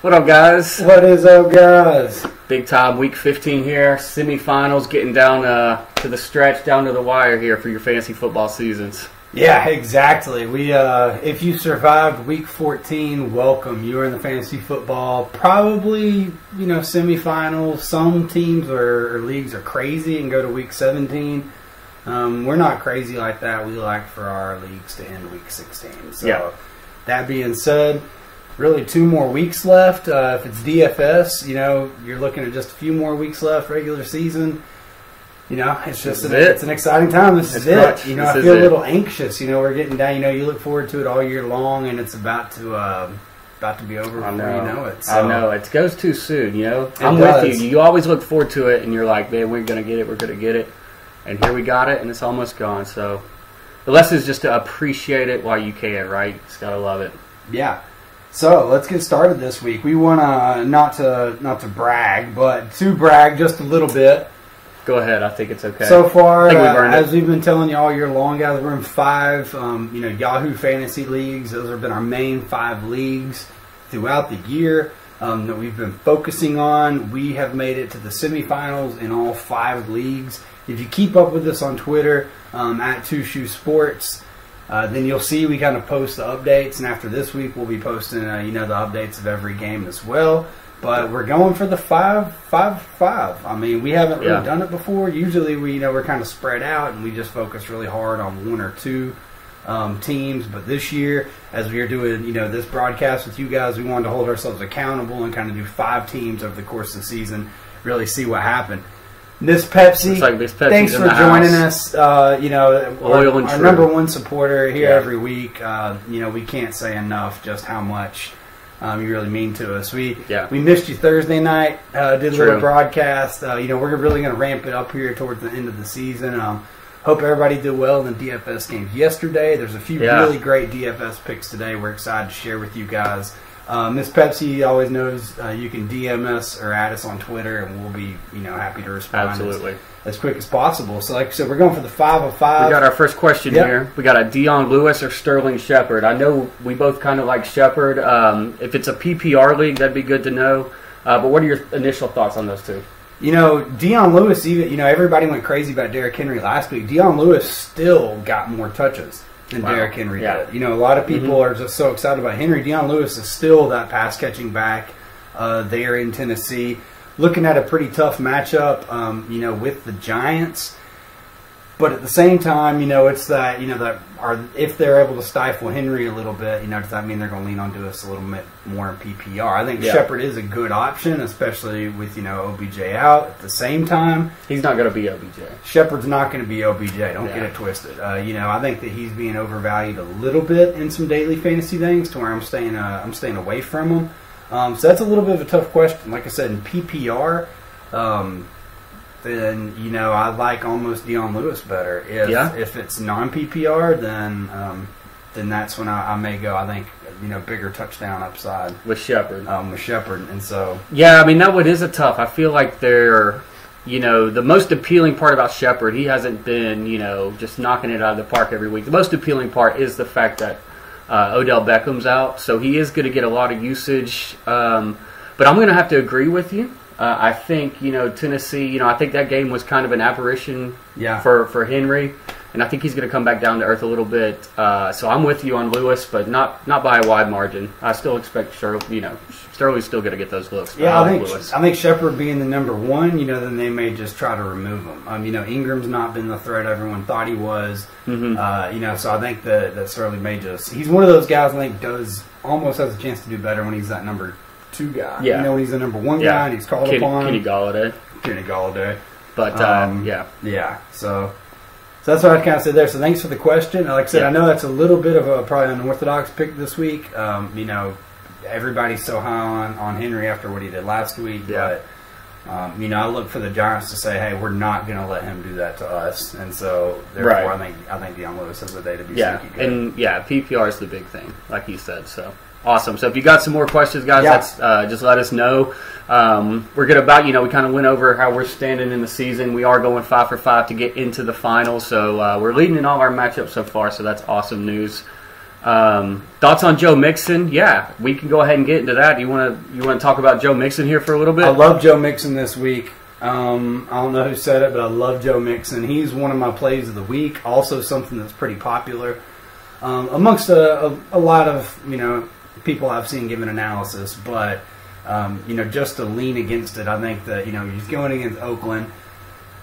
What up, guys? What is up, guys? Big time week 15 here. Semifinals, getting down to the stretch, down to the wire here for your fantasy football seasons. Yeah, exactly. If you survived week 14, welcome. You are in the fantasy football, probably, semifinals. Some teams or leagues are crazy and go to week 17. We're not crazy like that. We like for our leagues to end week 16. So, That being said, really 2 more weeks left. If it's DFS, you're looking at just a few more weeks left, regular season. It's just it's an exciting time. This is it. I feel a little anxious. We're getting down. You look forward to it all year long, and it's about to be over before you know it. So. I know. It goes too soon, I'm with you. You always look forward to it, and you're like, man, we're going to get it. We're going to get it. And here we got it, and it's almost gone. So the lesson is just to appreciate it while you can, right? Just got to love it. Yeah. So let's get started this week. We want to not to brag, but to brag just a little bit. Go ahead. I think it's okay. So far, as we've been telling you all year long, guys, we're in 5, Yahoo Fantasy Leagues. Those have been our main 5 leagues throughout the year that we've been focusing on. We have made it to the semifinals in all 5 leagues. If you keep up with us on Twitter, at Two Shoe Sports, then you'll see we kind of post the updates. And after this week, we'll be posting, the updates of every game as well. But we're going for the 5-5-5. I mean, we haven't really done it before. Usually, we're kind of spread out and we just focus really hard on 1 or 2 teams. But this year, as we are doing, this broadcast with you guys, we wanted to hold ourselves accountable and kind of do 5 teams over the course of the season. Really see what happened. Miss Pepsi, thanks for joining us. Our number 1 supporter here every week. We can't say enough just how much. You really mean to us. We missed you Thursday night. Did a little broadcast. We're really going to ramp it up here towards the end of the season. Hope everybody did well in the DFS games yesterday. There's a few really great DFS picks today. We're excited to share with you guys. Miss Pepsi always knows you can DM us or add us on Twitter, and we'll be happy to respond as quick as possible. So, like I said, we're going for the 5-5. We got our first question here. We got a Dion Lewis or Sterling Shepard. I know we both kind of like Shepard. If it's a PPR league, that'd be good to know. But what are your initial thoughts on those two? Dion Lewis, even everybody went crazy about Derrick Henry last week. Dion Lewis still got more touches than Derrick Henry did. A lot of people are just so excited about Henry. Dion Lewis is still that pass-catching back there in Tennessee. Looking at a pretty tough matchup, with the Giants. But at the same time, it's that, if they're able to stifle Henry a little bit, does that mean they're going to lean onto us a little bit more in PPR? I think Shepard is a good option, especially with, OBJ out. At the same time, he's not going to be OBJ. Shepard's not going to be OBJ. Don't get it twisted. I think that he's being overvalued a little bit in some daily fantasy things to where I'm staying away from him. So that's a little bit of a tough question. Like I said, in PPR, then I like almost Dion Lewis better. If it's non-PPR, then that's when I may go. I think bigger touchdown upside with Shepard. And so that one is a tough. I feel like they're the most appealing part about Shepard. He hasn't been just knocking it out of the park every week. The most appealing part is the fact that Odell Beckham's out, so he is going to get a lot of usage. But I'm going to have to agree with you. I think, Tennessee, I think that game was kind of an apparition for Henry, and I think he's going to come back down to earth a little bit. So I'm with you on Lewis, but not by a wide margin. I still expect Sterling's still going to get those looks. Yeah, I think Shepard being the number 1, then they may just try to remove him. Ingram's not been the threat everyone thought he was. So I think that Sterling may he's one of those guys I think almost has a chance to do better when he's that number 2 guy. When he's the number 1 guy and he's called upon. Kenny Galladay. But So that's what I kind of said there. So thanks for the question. Like I said, I know that's a little bit of a probably unorthodox pick this week. Everybody's so high on Henry after what he did last week, but I look for the Giants to say, hey, we're not going to let him do that to us, and so therefore I think Dion Lewis has the day to be sneaky good. And PPR is the big thing, like he said. So awesome. So if you got some more questions, guys, just let us know. We're good about we kind of went over how we're standing in the season. We are going 5 for 5 to get into the finals, so we're leading in all our matchups so far. So that's awesome news. Thoughts on Joe Mixon? Yeah, we can go ahead and get into that. You want to talk about Joe Mixon here for a little bit? I love Joe Mixon this week. I don't know who said it, but I love Joe Mixon. He's one of my plays of the week. Also, something that's pretty popular amongst a lot of people I've seen giving analysis. But just to lean against it, I think that he's going against Oakland.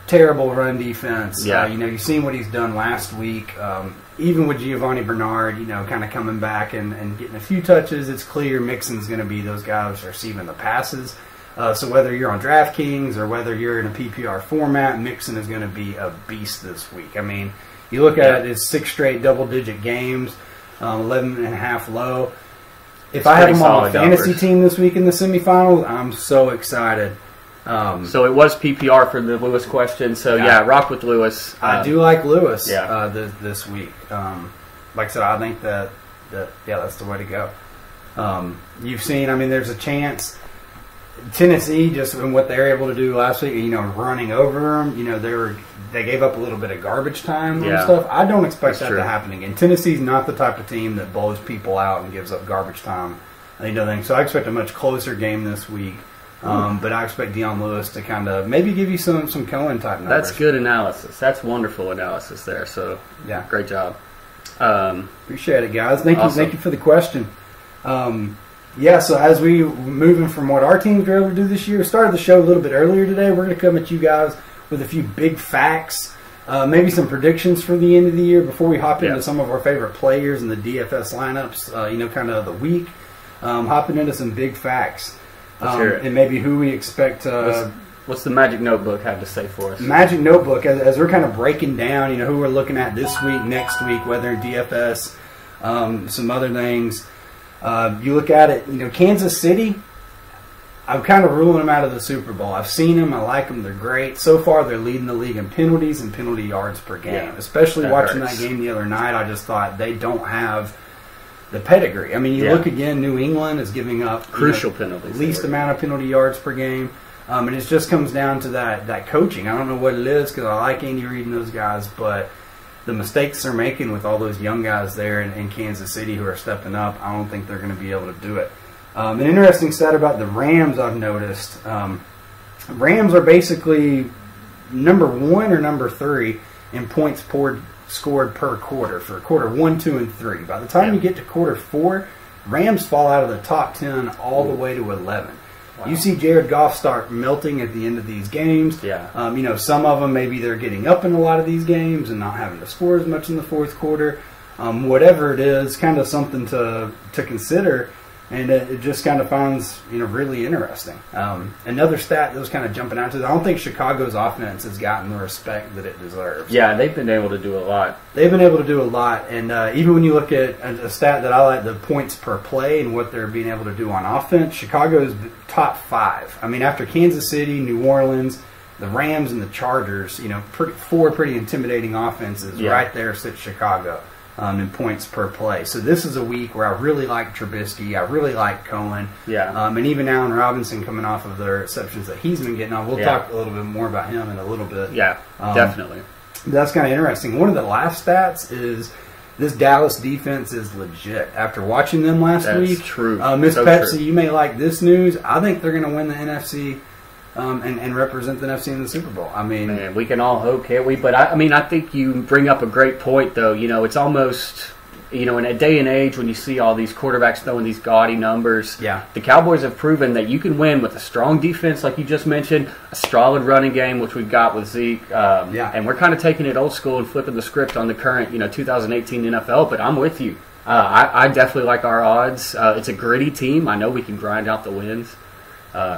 Terrible run defense. Yeah. You've seen what he's done last week. Even with Giovanni Bernard, kind of coming back and getting a few touches, it's clear Mixon's going to be those guys receiving the passes. So whether you're on DraftKings or whether you're in a PPR format, Mixon is going to be a beast this week. I mean, you look at his 6 straight double-digit games, 11.5 low. If I have him on a fantasy team this week in the semifinals, I'm so excited. So it was PPR for the Lewis question. So yeah, rock with Lewis. I do like Lewis this week. Like I said, I think that that's the way to go. You've seen, there's a chance Tennessee, just in what they were able to do last week, running over them, they gave up a little bit of garbage time and stuff. I don't expect that to happen again. Tennessee's not the type of team that blows people out and gives up garbage time. So I expect a much closer game this week. But I expect Dion Lewis to kind of maybe give you some Cohen type numbers. That's good analysis. That's wonderful analysis there. So yeah, great job. Appreciate it, guys. Thank you for the question. So as we moving from what our teams were able to do this year, we started the show a little bit earlier today. We're going to come at you guys with a few big facts, maybe some predictions for the end of the year before we hop into some of our favorite players and the DFS lineups. Kind of the week, hopping into some big facts. And maybe who we expect. What's the Magic Notebook have to say for us? Magic Notebook, as we're kind of breaking down, who we're looking at this week, next week, whether in DFS, some other things. You look at it, Kansas City, I'm kind of ruling them out of the Super Bowl. I've seen them. I like them. They're great. So far, they're leading the league in penalties and penalty yards per game. Especially watching that game the other night, I just thought they don't have the pedigree. You look again, New England is giving up crucial penalties, least amount of penalty yards per game, and it just comes down to that coaching. I don't know what it is because I like Andy Reid and those guys, but the mistakes they're making with all those young guys there in Kansas City who are stepping up, I don't think they're going to be able to do it. An interesting stat about the Rams I've noticed: Rams are basically number 1 or number 3 in points scored per quarter for quarter 1, 2, and 3. By the time you get to quarter 4, Rams fall out of the top 10 all the way to 11. Wow. You see Jared Goff start melting at the end of these games. Some of them maybe they're getting up in a lot of these games and not having to score as much in the fourth quarter. Whatever it is, kind of something to consider. And it just kind of finds, really interesting. Another stat that was kind of jumping out to, I don't think Chicago's offense has gotten the respect that it deserves. Yeah, they've been able to do a lot. They've been able to do a lot. And even when you look at a stat that I like, the points per play and what they're being able to do on offense, Chicago's top 5. After Kansas City, New Orleans, the Rams, and the Chargers, 4 pretty intimidating offenses. Right there sits Chicago. In points per play. So this is a week where I really like Trubisky. I really like Cohen. And even Allen Robinson coming off of the receptions that he's been getting on. We'll talk a little bit more about him in a little bit. Definitely. That's kind of interesting. One of the last stats is this Dallas defense is legit. After watching them last week, true. Miss Pepsi, you may like this news. I think they're going to win the NFC. And represent the NFC in the Super Bowl. Man, we can all hope, can't we? But I think you bring up a great point, though. It's almost, in a day and age when you see all these quarterbacks throwing these gaudy numbers. The Cowboys have proven that you can win with a strong defense, like you just mentioned, a solid running game, which we've got with Zeke. And we're kind of taking it old school and flipping the script on the current, 2018 NFL. But I'm with you. I definitely like our odds. It's a gritty team. I know we can grind out the wins.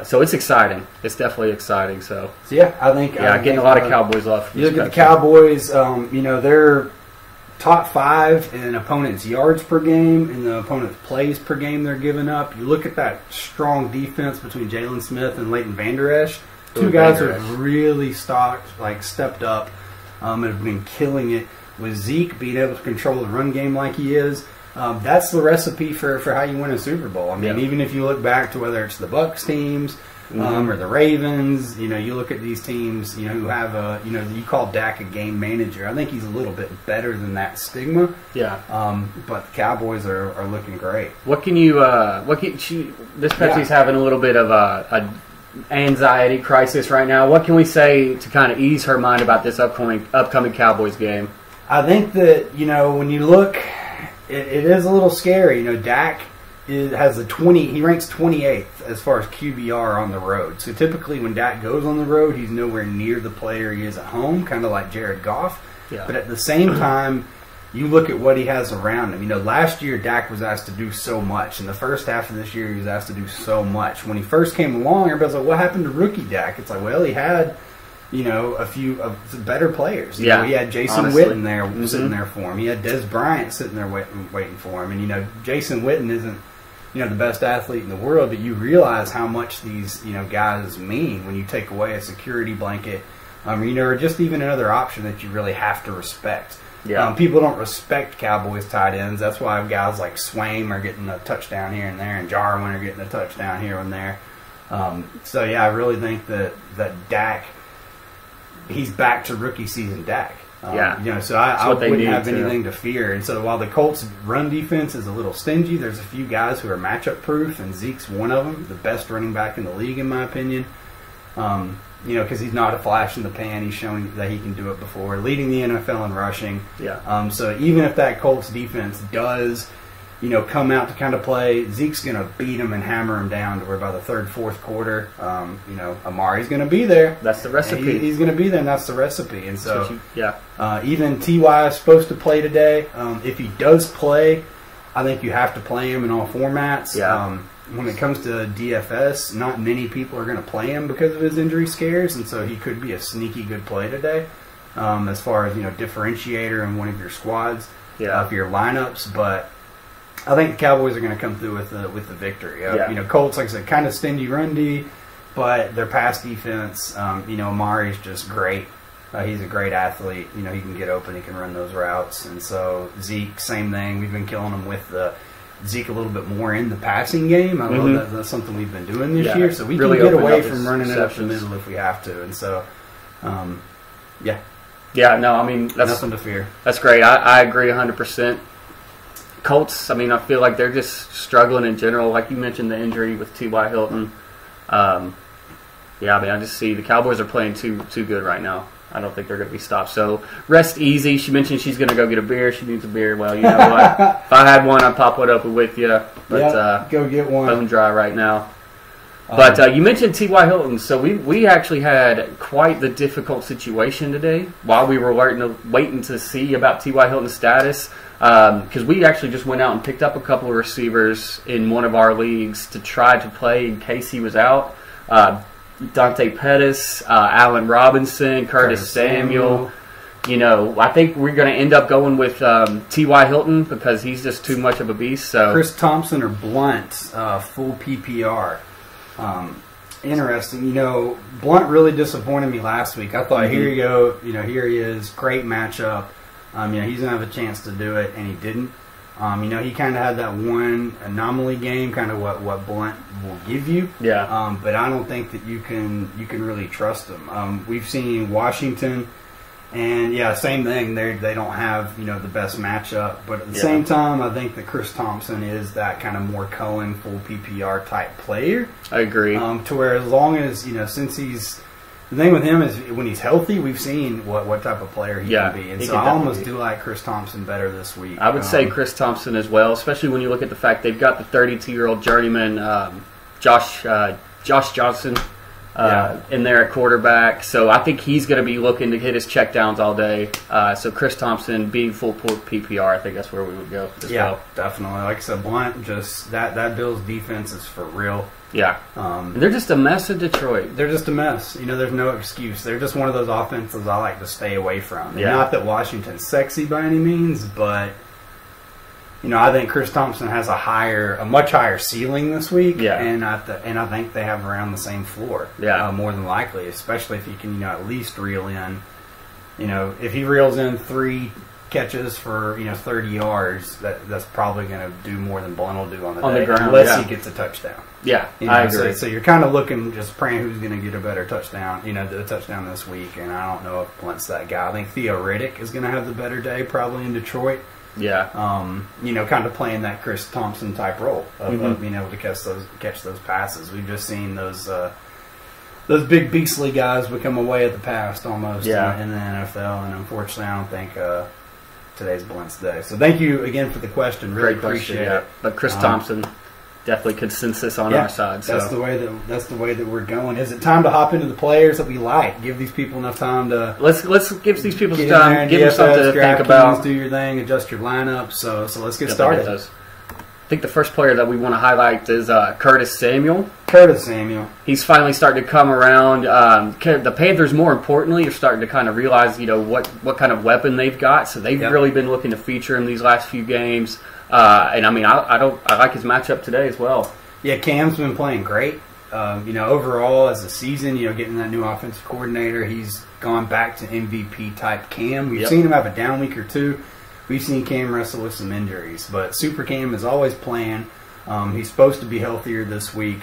So it's exciting. It's definitely exciting. So I think getting a lot of Cowboys love. You look at the Cowboys. They're top 5 in opponents' yards per game and the opponent's plays per game they're giving up. You look at that strong defense between Jalen Smith and Leighton Vander Esch. Two guys who have really stepped up and have been killing it. With Zeke being able to control the run game like he is, that's the recipe for how you win a Super Bowl. I mean, Yeah. even if you look back to whether it's the Bucs teams or the Ravens, you look at these teams, who have you call Dak a game manager. I think he's a little bit better than that stigma. Yeah. But the Cowboys are looking great. What can you? This Pepsi's having a little bit of a anxiety crisis right now. What can we say to kind of ease her mind about this upcoming Cowboys game? I think that when you look, it is a little scary. Dak has he ranks 28th as far as QBR on the road. So typically when Dak goes on the road, he's nowhere near the player he is at home, kind of like Jared Goff. Yeah. But at the same time, you look at what he has around him. Last year Dak was asked to do so much. In the first half of this year, he was asked to do so much. When he first came along, everybody's like, what happened to rookie Dak? It's like, well, he had a few better players. He had Jason Witten there sitting there for him. He had Des Bryant sitting there waiting for him. And Jason Witten isn't the best athlete in the world, but you realize how much these guys mean when you take away a security blanket, or just even another option that you really have to respect. Yeah. People don't respect Cowboys tight ends. That's why guys like Swaim are getting a touchdown here and there, and Jarwin are getting a touchdown here and there. I really think that Dak, he's back to rookie season Dak. So I wouldn't have anything to fear. And so while the Colts' run defense is a little stingy, there's a few guys who are matchup proof, and Zeke's one of them, the best running back in the league, in my opinion. Because he's not a flash in the pan. He's shown that he can do it before, leading the NFL in rushing. Yeah. So even if that Colts defense does, come out to kind of play, Zeke's going to beat him and hammer him down to where by the third, fourth quarter, Amari's going to be there. That's the recipe. He's going to be there, and that's the recipe. And so, yeah. Even T.Y. is supposed to play today. If he does play, I think you have to play him in all formats. Yeah. When it comes to DFS, not many people are going to play him because of his injury scares, and so he could be a sneaky good play today, as far as differentiator in one of your squads, for your lineups. But I think the Cowboys are going to come through with the victory. Colts, like I said, kind of stingy run D, but their pass defense, Amari's just great. He's a great athlete. He can get open, he can run those routes, and so Zeke, same thing. We've been killing him with Zeke a little bit more in the passing game. I love that's something we've been doing this year. So we really can get away from running it up the middle if we have to. And so, Yeah, no, I mean, that's nothing to fear. That's great. I agree 100%. Colts, I mean, I feel like they're just struggling in general. Like you mentioned, the injury with T.Y. Hilton. I just see the Cowboys are playing too good right now. I don't think they're going to be stopped. So rest easy. She mentioned she's going to go get a beer. She needs a beer. Well, you know what? If I had one, I'd pop one up with you. But go get one. Bone dry right now. But you mentioned T.Y. Hilton. So we actually had quite the difficult situation today while we were waiting to see about T.Y. Hilton's status. Because we actually just went out and picked up a couple of receivers in one of our leagues to try to play in case he was out. Dante Pettis, Allen Robinson, Curtis Samuel. I think we're going to end up going with T.Y. Hilton because he's just too much of a beast. So Chris Thompson or Blunt, full PPR. Interesting. Blunt really disappointed me last week. I thought, here you go. Here he is. Great matchup. He's going to have a chance to do it, and he didn't. He kind of had that one anomaly game, kind of what Blunt will give you. Yeah. But I don't think that you can really trust him. We've seen Washington, and same thing. They don't have the best matchup, but at the same time, I think that Chris Thompson is that kind of more Cohen full PPR type player. I agree. To where as long as since he's. The thing with him is when he's healthy, we've seen what type of player he can be. And so I almost do like Chris Thompson better this week. I would say Chris Thompson as well, especially when you look at the fact they've got the 32-year-old journeyman Josh Johnson in there at quarterback. So I think he's going to be looking to hit his checkdowns all day. So Chris Thompson being full PPR, I think that's where we would go as well. Definitely. Like I said, Blunt, just that Bills defense is for real. Yeah. They're just a mess in Detroit. They're just a mess. There's no excuse. They're just one of those offenses I like to stay away from. Yeah. Not that Washington's sexy by any means, but I think Chris Thompson has a much higher ceiling this week. Yeah. And I think they have around the same floor. Yeah. More than likely, especially if you can at least reel in. If he reels in 3 catches for 30 yards, that's probably going to do more than Blount will do on the On day, the ground, unless yeah. he gets a touchdown. Yeah, You know, I agree. So you're kind of looking, just praying who's going to get a better touchdown, the touchdown this week. And I don't know if Blount's that guy. I think Theo Riddick is going to have the better day, probably in Detroit. Yeah. Kind of playing that Chris Thompson type role of being able to catch those passes. We've just seen those big beastly guys become a way of the past almost in the NFL, and unfortunately, I don't think today's Blount's day. So thank you again for the question. Really Great question, appreciate it. But Chris Thompson, definitely consensus on our side. So. That's the way that we're going. Is it time to hop into the players that we like? Give these people enough time to let's give these people some get in there time, and give them something to think about. do your thing, adjust your lineup. So let's get Definitely started. those. I think the first player that we want to highlight is Curtis Samuel. Curtis Samuel. He's finally starting to come around. The Panthers, more importantly, are starting to kind of realize, what kind of weapon they've got. So they've really been looking to feature him these last few games. And I mean, I like his matchup today as well. Yeah, Cam's been playing great. Overall as a season, getting that new offensive coordinator, he's gone back to MVP type Cam. We've seen him have a down week or two. We've seen Cam wrestle with some injuries, but Super Cam is always playing. He's supposed to be healthier this week.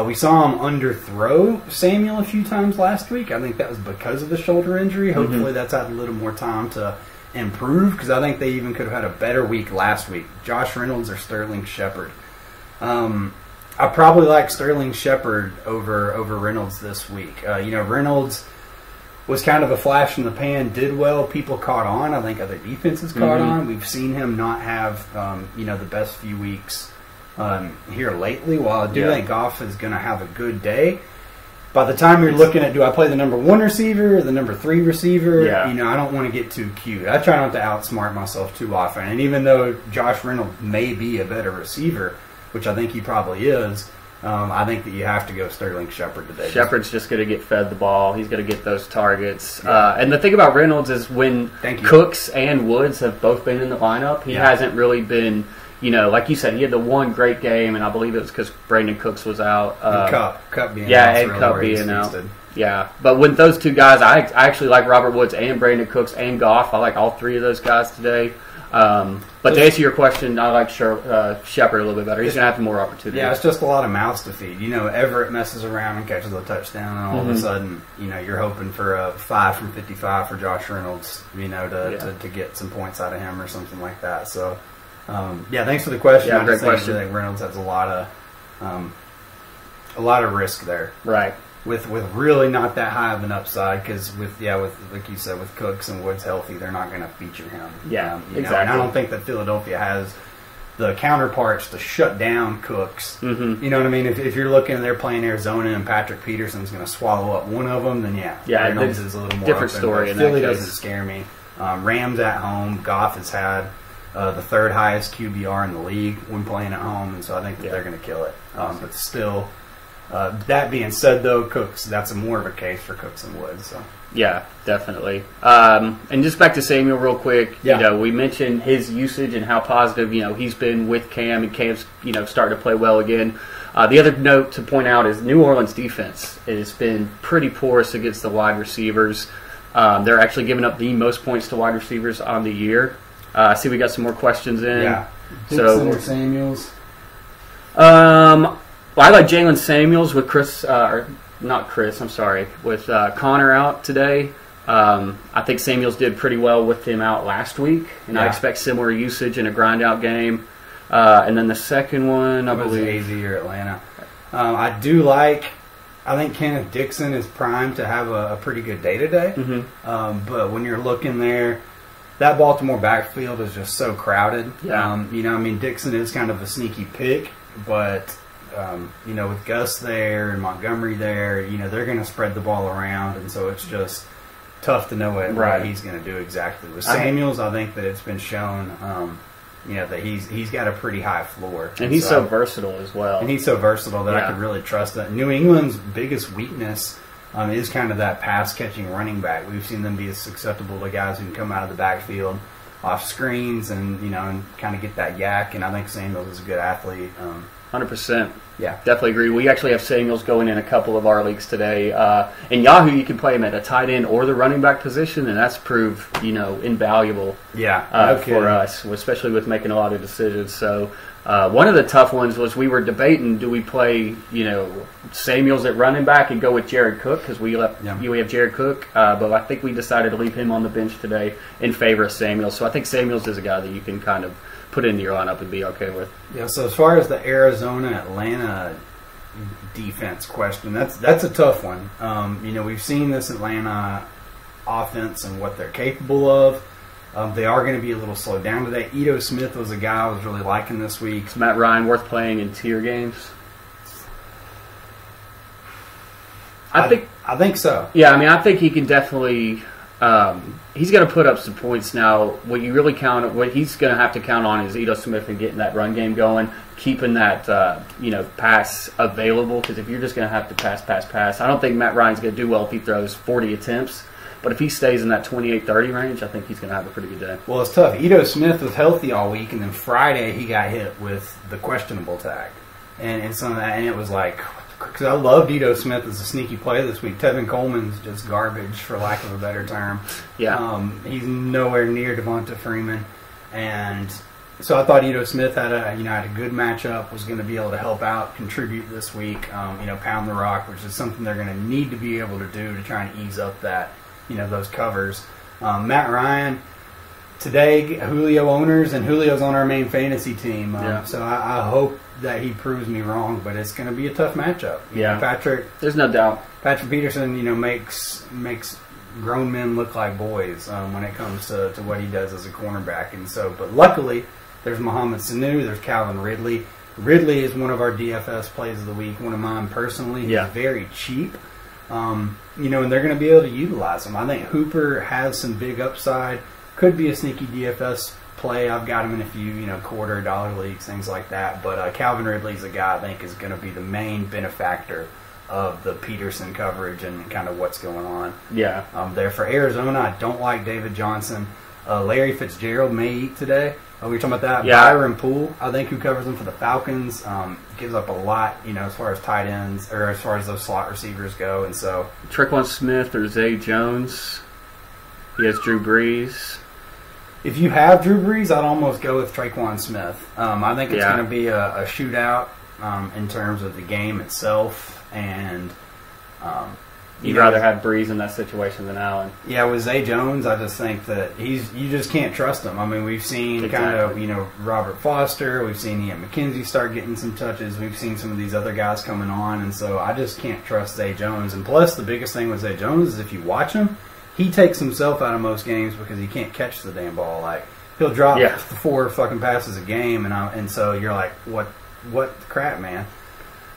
We saw him underthrow Samuel a few times last week. I think that was because of the shoulder injury. Hopefully that's had a little more time to improve, because I think they even could have had a better week last week. Josh Reynolds or Sterling Shepard. I probably like Sterling Shepard over Reynolds this week. Reynolds was kind of a flash in the pan, did well. People caught on. I think other defenses caught on. We've seen him not have, the best few weeks here lately. While I do think Goff is going to have a good day, by the time you're looking at, do I play the number 1 receiver or the number 3 receiver? Yeah. I don't want to get too cute. I try not to outsmart myself too often. And even though Josh Reynolds may be a better receiver, which I think he probably is, I think that you have to go Sterling Shepard today. Shepard's just going to get fed the ball. He's going to get those targets. And the thing about Reynolds is when Cooks and Woods have both been in the lineup, he hasn't really been, like you said, he had the one great game, and I believe it was because Brandon Cooks was out. Cup being out. And Cup being out. Yeah, but with those two guys, I actually like Robert Woods and Brandon Cooks and Goff. I like all three of those guys today. But to answer your question, I like Shepard a little bit better. He's going to have more opportunity. Yeah, it's just a lot of mouths to feed. Everett messes around and catches a touchdown, and all of a sudden, you're hoping for a 5 from 55 for Josh Reynolds, to get some points out of him or something like that. So, thanks for the question. Yeah, great question. I think Reynolds has a lot of risk there. Right. With really not that high of an upside, because with like you said, with Cooks and Woods healthy, they're not going to feature him. Yeah, exactly. And I don't think that Philadelphia has the counterparts to shut down Cooks. Mm-hmm. You know what I mean? If you're looking, they're playing Arizona and Patrick Peterson's going to swallow up one of them, then Reynolds is a little more different open, story. Philly doesn't scare me. Rams at home. Goff has had the third highest QBR in the league when playing at home, and so I think that they're going to kill it. But still. That being said, though, Cooks, that's more of a case for Cooks and Woods. So. Yeah, definitely. And just back to Samuel real quick, we mentioned his usage and how positive, he's been with Cam, and Cam's, starting to play well again. The other note to point out is New Orleans defense has been pretty porous against the wide receivers. They're actually giving up the most points to wide receivers on the year. I see we got some more questions in. Yeah. Dixon or Samuels? Well, I like Jalen Samuels with with Connor out today. I think Samuels did pretty well with him out last week, and I expect similar usage in a grind-out game. And then the second one, I believe, AZ or Atlanta. I think Kenneth Dixon is primed to have a pretty good day today. Mm-hmm. But when you're looking there, that Baltimore backfield is just so crowded. Yeah. Dixon is kind of a sneaky pick, but with Gus there and Montgomery there, they're going to spread the ball around, and so it's just tough to know what he's going to do exactly. With Samuels, I think that it's been shown, that he's got a pretty high floor. And he's so versatile as well. And he's so versatile that I could really trust that. New England's biggest weakness is kind of that pass-catching running back. We've seen them be susceptible to guys who can come out of the backfield off screens and, and kind of get that yak, and I think Samuels is a good athlete. 100%. Yeah. Definitely agree. We actually have Samuels going in a couple of our leagues today. In Yahoo, you can play him at a tight end or the running back position, and that's proved, invaluable for us, especially with making a lot of decisions. So one of the tough ones was we were debating, do we play, Samuels at running back and go with Jared Cook, because we have Jared Cook, but I think we decided to leave him on the bench today in favor of Samuels. So I think Samuels is a guy that you can kind of put into your lineup and be okay with. Yeah, so as far as the Arizona-Atlanta defense question, that's a tough one. We've seen this Atlanta offense and what they're capable of. They are going to be a little slowed down today. Ito Smith was a guy I was really liking this week. Is Matt Ryan worth playing in tier games? I think so. Yeah, I think he can definitely. He's going to put up some points now. What he's going to have to count on is Ito Smith and getting that run game going, keeping that pass available. Because if you're just going to have to pass, I don't think Matt Ryan's going to do well if he throws 40 attempts. But if he stays in that 28-30 range, I think he's going to have a pretty good day. Well, it's tough. Ito Smith was healthy all week, and then Friday he got hit with the questionable tag, and some of that, and it was like. Because I loved Ito Smith as a sneaky play this week. Tevin Coleman's just garbage, for lack of a better term. Yeah. He's nowhere near Devonta Freeman, and so I thought Ito Smith had a good matchup. Was going to be able to help out, contribute this week. Pound the rock, which is something they're going to need to be able to do to try and ease up that those covers. Matt Ryan. Today, Julio owners, and Julio's on our main fantasy team. So I hope that he proves me wrong, but it's going to be a tough matchup. Patrick. There's no doubt. Patrick Peterson, makes grown men look like boys when it comes to what he does as a cornerback. And so, but luckily, there's Mohamed Sanu, there's Calvin Ridley. Ridley is one of our DFS plays of the week, one of mine personally. He's very cheap. And they're going to be able to utilize him. I think Hooper has some big upside. Could be a sneaky DFS play. I've got him in a few, quarter dollar leagues, things like that. But Calvin Ridley's a guy I think is going to be the main benefactor of the Peterson coverage and kind of what's going on. Yeah. There for Arizona, I don't like David Johnson. Larry Fitzgerald may eat today. We were talking about that. Yeah. Byron Poole, I think, who covers them for the Falcons, gives up a lot, as far as tight ends or as far as those slot receivers go. And so Tre'Quan Smith or Zay Jones. He has Drew Brees. If you have Drew Brees, I'd almost go with Tre'Quan Smith. I think it's going to be a shootout in terms of the game itself, and you'd rather have Brees in that situation than Allen. Yeah, with Zay Jones, I just think that you just can't trust him. I mean, we've seen kind of Robert Foster, we've seen Ian McKenzie start getting some touches, we've seen some of these other guys coming on, and so I just can't trust Zay Jones. And plus, the biggest thing with Zay Jones is if you watch him, he takes himself out of most games because he can't catch the damn ball. Like, he'll drop 4 fucking passes a game, and so you're like, what the crap, man?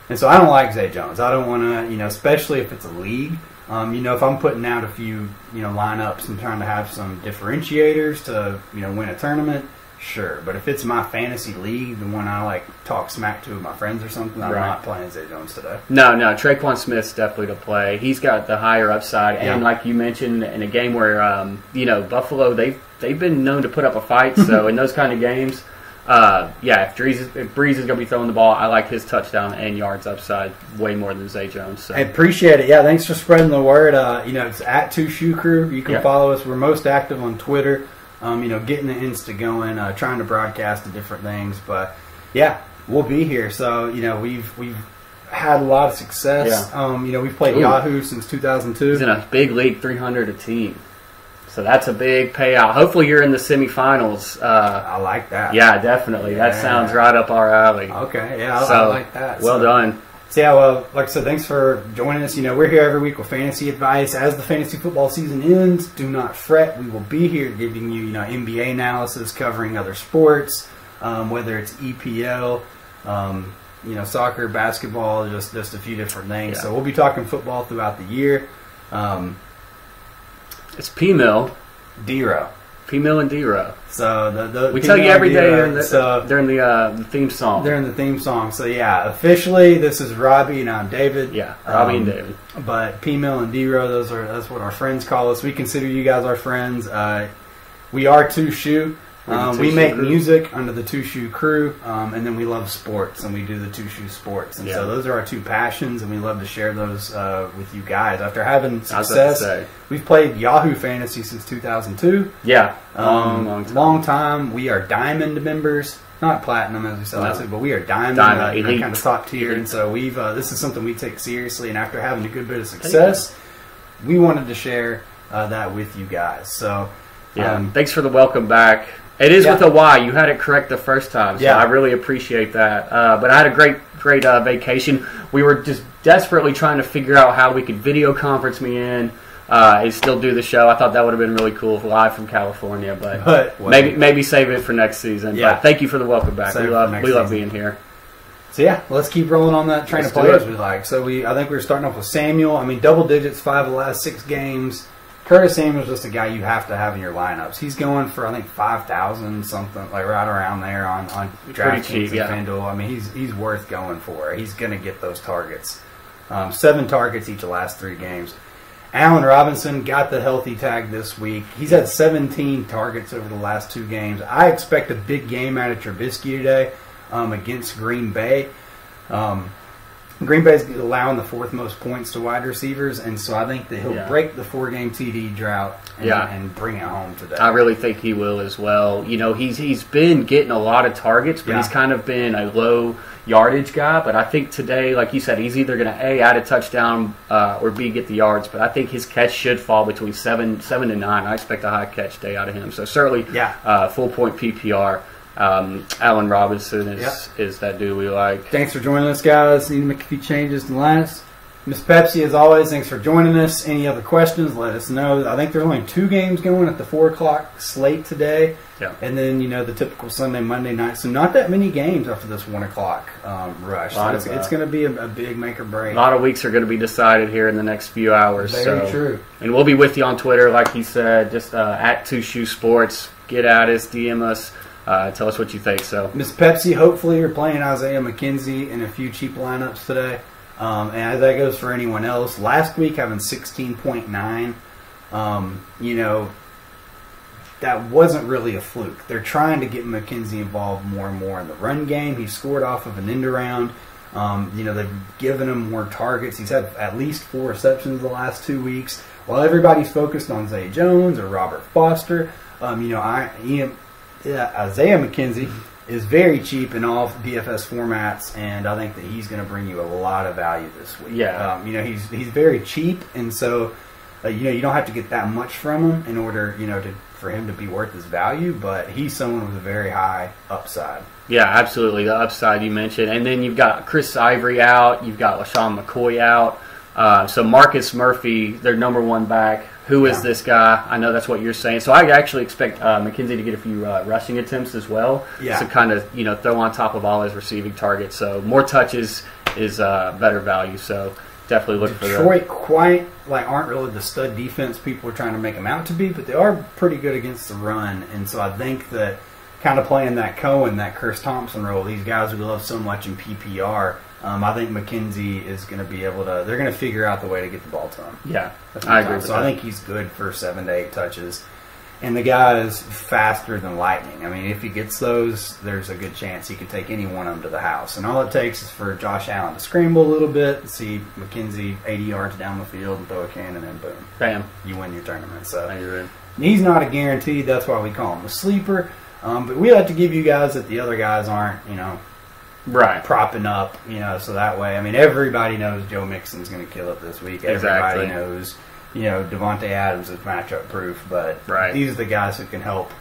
And so I don't like Zay Jones. I don't want to, especially if it's a league. If I'm putting out a few, lineups and trying to have some differentiators to, win a tournament, sure. But if it's my fantasy league, the one I like talk smack to with my friends or something, I'm not playing Zay Jones today. No, Tre'Quan Smith's definitely to play. He's got the higher upside, and like you mentioned, in a game where Buffalo they've been known to put up a fight. So in those kind of games, if Brees is going to be throwing the ball, I like his touchdown and yards upside way more than Zay Jones. So. I appreciate it. Yeah, thanks for spreading the word. It's at 2 Shoe Crew. You can follow us. We're most active on Twitter. Getting the Insta going, trying to broadcast the different things. But yeah, we'll be here. So we've had a lot of success. Yeah. We've played Yahoo since 2002. He's in a big league, 300 a team. So that's a big payout. Hopefully you're in the semifinals. I like that. Yeah, definitely. Yeah. That sounds right up our alley. Okay, yeah, I like that. Well done. So yeah, well, like I said, thanks for joining us. We're here every week with fantasy advice. As the fantasy football season ends, do not fret. We will be here giving you, NBA analysis, covering other sports, whether it's EPL, soccer, basketball, just a few different things. Yeah. So we'll be talking football throughout the year. It's P-Mill. D-Row. P-Mill and D-Row. So we tell you every day during the theme song. During the theme song. So yeah, officially this is Robbie and I'm David. Yeah, Robbie and David. But P-Mill and D-Row, that's what our friends call us. We consider you guys our friends. We are 2 Shoe. We make music under the Two Shoe Crew, and then we love sports, and we do the Two Shoe Sports. And so those are our two passions, and we love to share those with you guys. After having success, we've played Yahoo Fantasy since 2002. Yeah, long time. We are Diamond members. Not platinum, as we said last week, but we are diamond kind of top tier. And so we've this is something we take seriously. And after having a good bit of success, we wanted to share that with you guys. So thanks for the welcome back. It is with a Y. You had it correct the first time, so I really appreciate that. But I had a great vacation. We were just desperately trying to figure out how we could video conference me in. And still do the show. I thought that would have been really cool live from California, but maybe save it for next season. Yeah. But thank you for the welcome back. We love being here. So let's keep rolling on that train of players we like. So I think we're starting off with Samuel. I mean, double digits, 5 of the last 6 games. Curtis Samuel's just a guy you have to have in your lineups. He's going for I think 5,000 something, like right around there on DraftKings and FanDuel. I mean, he's worth going for. He's going to get those targets. 7 targets each of the last 3 games. Allen Robinson got the healthy tag this week. He's had 17 targets over the last 2 games. I expect a big game out of Trubisky today against Green Bay. Green Bay's allowing the 4th most points to wide receivers, and so I think that he'll break the 4-game TD drought and bring it home today. I really think he will as well. You know, he's been getting a lot of targets, but he's kind of been a low yardage guy. But I think today, like you said, he's either going to A, add a touchdown or B, get the yards. But I think his catch should fall between 7 to 9. I expect a high catch day out of him. So certainly full point PPR. Allen Robinson is that dude we like. Thanks for joining us, guys. Need to make a few changes to the lines. Miss Pepsi, as always, thanks for joining us. Any other questions, let us know. I think there's only 2 games going at the 4 o'clock slate today. Yeah. And then, the typical Sunday, Monday night. So not that many games after this 1 o'clock rush. So it's going to be a big make or break. A lot of weeks are going to be decided here in the next few hours. Very true. And we'll be with you on Twitter, like he said, just at Two Shoe Sports. Get at us, DM us. Tell us what you think. So, Miss Pepsi, hopefully you're playing Isaiah McKenzie in a few cheap lineups today. And as that goes for anyone else, last week having 16.9, that wasn't really a fluke. They're trying to get McKenzie involved more and more in the run game. He scored off of an end around. They've given him more targets. He's had at least 4 receptions the last 2 weeks. While everybody's focused on Zay Jones or Robert Foster, Isaiah McKenzie is very cheap in all DFS formats, and I think that he's going to bring you a lot of value this week. Yeah. He's very cheap, and so you don't have to get that much from him in order for him to be worth his value. But he's someone with a very high upside. Yeah, absolutely. The upside you mentioned, and then you've got Chris Ivory out, you've got LaShawn McCoy out. So Marcus Murphy, their number 1 back. Who is this guy? I know that's what you're saying. So I actually expect McKenzie to get a few rushing attempts as well. Yeah. To kind of throw on top of all his receiving targets. So more touches is better value. So definitely look for that. Detroit aren't really the stud defense people are trying to make them out to be, but they are pretty good against the run. And so I think that kind of playing that Cohen, that Curse Thompson role, these guys we love so much in PPR. I think McKenzie is going to be able to. They're going to figure out the way to get the ball to him. Yeah, I agree. So I think he's good for 7 to 8 touches, and the guy is faster than lightning. I mean, if he gets those, there's a good chance he could take any one of them to the house. And all it takes is for Josh Allen to scramble a little bit, and see McKenzie 80 yards down the field and throw a cannon, and boom, bam, you win your tournament. So you're in. He's not a guarantee. That's why we call him a sleeper. But we like to give you guys that the other guys aren't, right, propping up, so that way, I mean, everybody knows Joe Mixon's going to kill it this week. Everybody knows, Devontae Adams is matchup proof, but these are the guys who can help,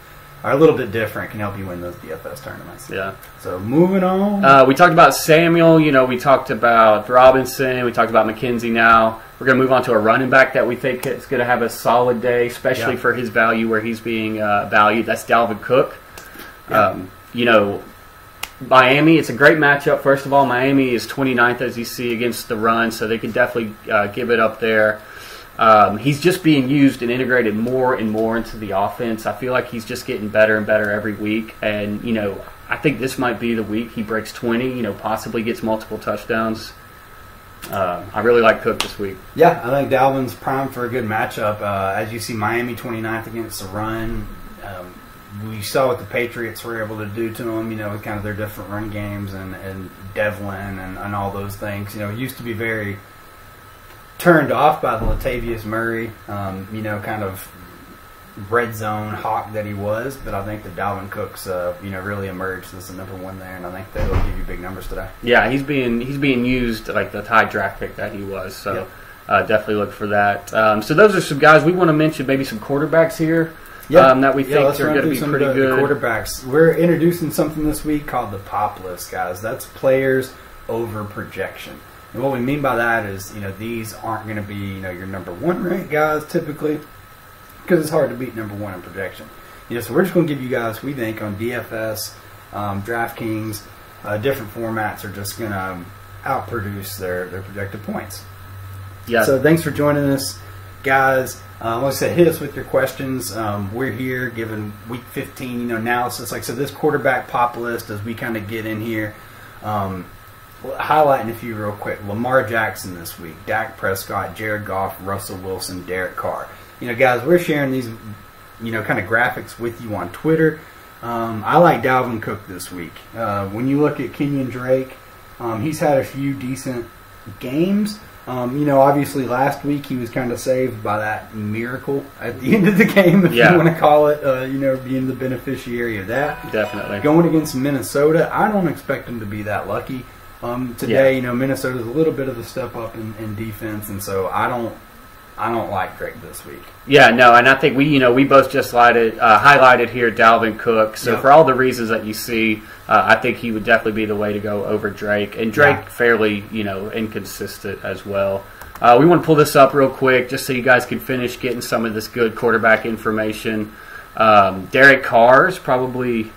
are a little bit different, can help you win those DFS tournaments. Yeah. So moving on. We talked about Samuel, we talked about Robinson, we talked about McKenzie now. We're going to move on to a running back that we think is going to have a solid day, especially for his value where he's being valued. That's Dalvin Cook. Yeah. Miami, it's a great matchup. First of all, Miami is 29th, as you see, against the run, so they can definitely give it up there. He's just being used and integrated more and more into the offense. I feel like he's just getting better and better every week. And, I think this might be the week he breaks 20, possibly gets multiple touchdowns. I really like Cook this week. Yeah, I think Dalvin's primed for a good matchup. As you see, Miami 29th against the run. we saw what the Patriots were able to do to them, with kind of their different run games and Devlin and all those things. It used to be very turned off by the Latavius Murray, kind of red zone hawk that he was. But I think that Dalvin Cook's, really emerged as the number one there, and I think that he'll give you big numbers today. Yeah, he's being used like the high draft pick that he was. So. Yep. Definitely look for that. So those are some guys we want to mention. Maybe some quarterbacks here that we think are going to be pretty good. The quarterbacks. We're introducing something this week called the POP list, guys. That's players over projection. And what we mean by that is, these aren't going to be, your number one ranked guys typically, because it's hard to beat number one in projection. So we're just going to give you guys, we think, on DFS, DraftKings, different formats are just going to outproduce their projected points. Yeah. So thanks for joining us, guys. Like I said, hit us with your questions. We're here giving Week 15, analysis. Like I said, this quarterback pop list as we kind of get in here. Highlighting a few real quick. Lamar Jackson this week, Dak Prescott, Jared Goff, Russell Wilson, Derek Carr. Guys, we're sharing these, kind of graphics with you on Twitter. I like Dalvin Cook this week. When you look at Kenyon Drake, he's had a few decent games. Obviously last week he was kind of saved by that miracle at the end of the game, if you want to call it, being the beneficiary of that. Definitely. Going against Minnesota, I don't expect him to be that lucky. Today, Minnesota's a little bit of a step up in defense, and so I don't like Drake this week. Yeah, no, and I think we both just highlighted here Dalvin Cook. So for all the reasons that you see, I think he would definitely be the way to go over Drake. And Drake fairly, inconsistent as well. We want to pull this up real quick just so you guys can finish getting some of this good quarterback information. Derek Carr is probably...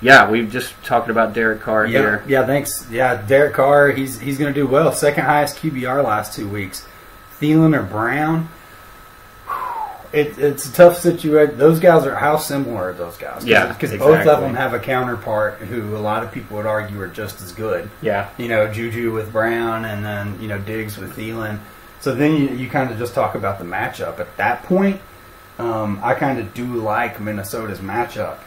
Yeah, we've just talked about Derek Carr here. Yeah, thanks. Yeah, Derek Carr, he's going to do well. Second highest QBR last 2 weeks. Thielen or Brown, it's a tough situation. Those guys are, how similar are those guys? Because both of them have a counterpart who a lot of people would argue are just as good. Yeah. Juju with Brown and then, Diggs with Thielen. So then you kind of just talk about the matchup. At that point, I kind of do like Minnesota's matchup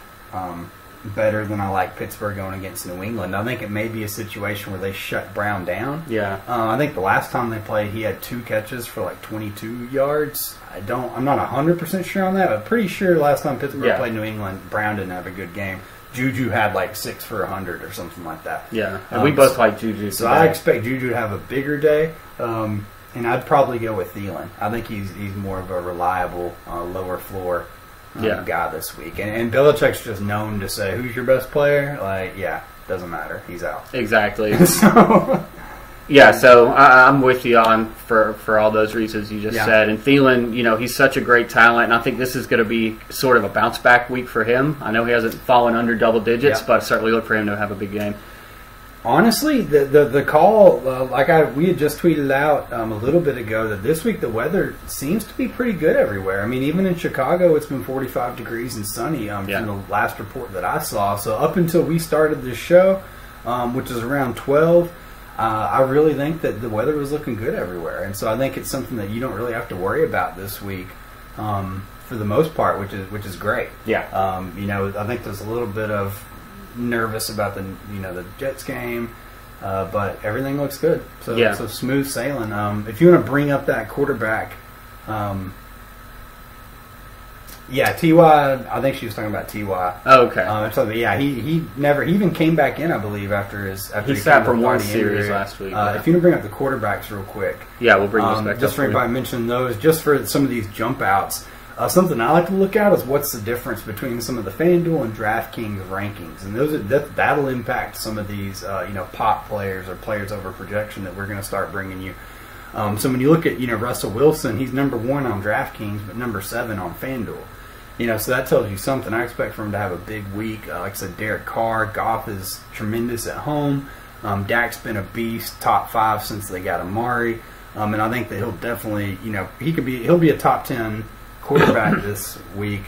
better than I like Pittsburgh going against New England. I think it may be a situation where they shut Brown down. Yeah. I think the last time they played, he had 2 catches for like 22 yards. I'm not 100% sure on that, but pretty sure last time Pittsburgh played New England, Brown didn't have a good game. Juju had like 6 for 100 or something like that. Yeah, and we both like Juju. So I expect Juju to have a bigger day, and I'd probably go with Thielen. I think he's more of a reliable, lower floor guy this week. And Belichick's just known to say, who's your best player? Doesn't matter. He's out. Exactly. So I'm with you on for all those reasons you just said. And Thielen, he's such a great talent, and I think this is going to be sort of a bounce back week for him. I know he hasn't fallen under double digits, but I certainly look for him to have a big game. Honestly, the call, we had just tweeted out a little bit ago that this week the weather seems to be pretty good everywhere. I mean, even in Chicago, it's been 45 degrees and sunny from the last report that I saw. So up until we started this show, which is around 12, I really think that the weather was looking good everywhere. And so I think it's something that you don't really have to worry about this week for the most part, which is great. Yeah. I think there's a little bit of nervous about the Jets game, but everything looks good. So smooth sailing. If you want to bring up that quarterback, Ty, I think she was talking about Ty. Oh, okay. So he even came back in, I believe, after he sat for one series last week. If you want to bring up the quarterbacks real quick, we'll bring this back. Just for anybody mentioning those, just for some of these jump outs. Something I like to look at is what's the difference between some of the FanDuel and DraftKings rankings, and that'll impact some of these pop players or players over projection that we're going to start bringing you. So when you look at Russell Wilson, he's number 1 on DraftKings, but number 7 on FanDuel. So that tells you something. I expect for him to have a big week. Like I said, Derek Carr, Goff is tremendous at home. Dak's been a beast, top 5 since they got Amari, and I think that he'll definitely he'll be a top 10 quarterback this week.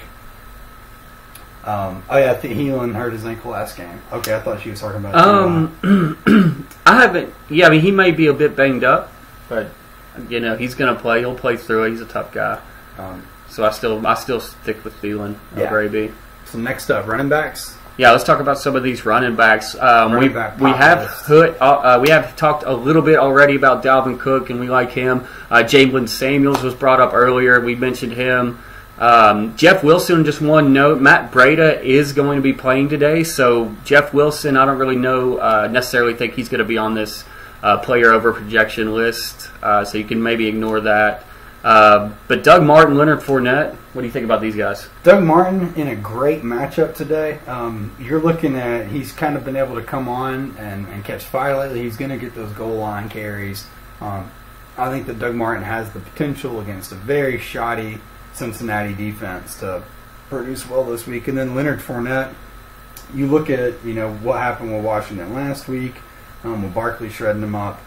I think Thielen hurt his ankle last game. Okay, I thought she was talking about I haven't. Yeah, I mean, he may be a bit banged up, but he's going to play. He'll play through it. He's a tough guy. So I still stick with Thielen over AB. So next up, running backs. Yeah, let's talk about some of these running backs. We have talked a little bit already about Dalvin Cook, and we like him. Jalen Samuels was brought up earlier. We mentioned him. Jeff Wilson, just one note, Matt Breida is going to be playing today. So Jeff Wilson, I don't really know, necessarily think he's going to be on this player over projection list. So you can maybe ignore that. But Doug Martin, Leonard Fournette, what do you think about these guys? Doug Martin in a great matchup today. You're looking at, he's kind of been able to come on and catch fire lately. He's going to get those goal line carries. I think that Doug Martin has the potential against a very shoddy Cincinnati defense to produce well this week. And then Leonard Fournette, you look at, what happened with Washington last week, with Barkley shredding them up.